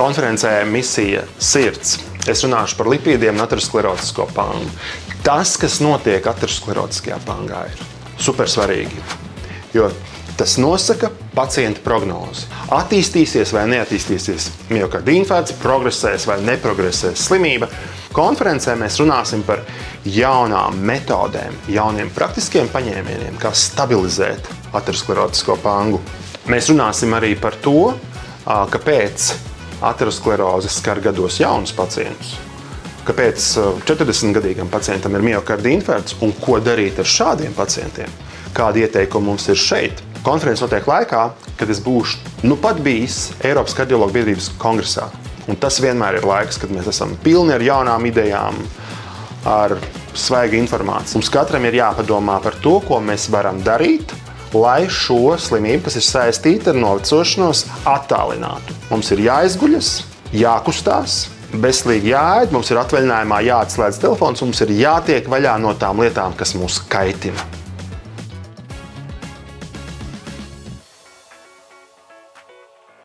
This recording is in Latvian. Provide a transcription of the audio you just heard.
konferencē misija Sirds. Es runāšu par lipīdiem un aterosklerotisko pangu. Tas, kas notiek aterosklerotiskajā pangā, ir supersvarīgi, jo tas nosaka pacienta prognozi. Attīstīsies vai neattīstīsies miokarda infarkts, progresēs vai neprogresēs slimība. Konferencē mēs runāsim par jaunām metodēm, jauniem praktiskiem paņēmieniem, kā stabilizēt aterosklerotisko pangu. Mēs runāsim arī par to, kāpēc ateroskleroze skar gados jaunus pacientus, kāpēc 40-gadīgam pacientam ir miokarda infarkts un ko darīt ar šādiem pacientiem, kādi ieteikumi mums ir šeit. Konferences notiek laikā, kad es būšu pat bijis Eiropas kardiologu biedrības kongresā. Un tas vienmēr ir laiks, kad mēs esam pilni ar jaunām idejām, ar svaigu informāciju. Mums katram ir jāpadomā par to, ko mēs varam darīt, lai šo slimību, kas ir saistīta ar novecošanos, attālinātu. Mums ir jāizguļas, jākustās, veselīgi jāēd, mums ir atvaļinājumā jāatslēdz telefons, mums ir jātiek vaļā no tām lietām, kas mūs kaitina.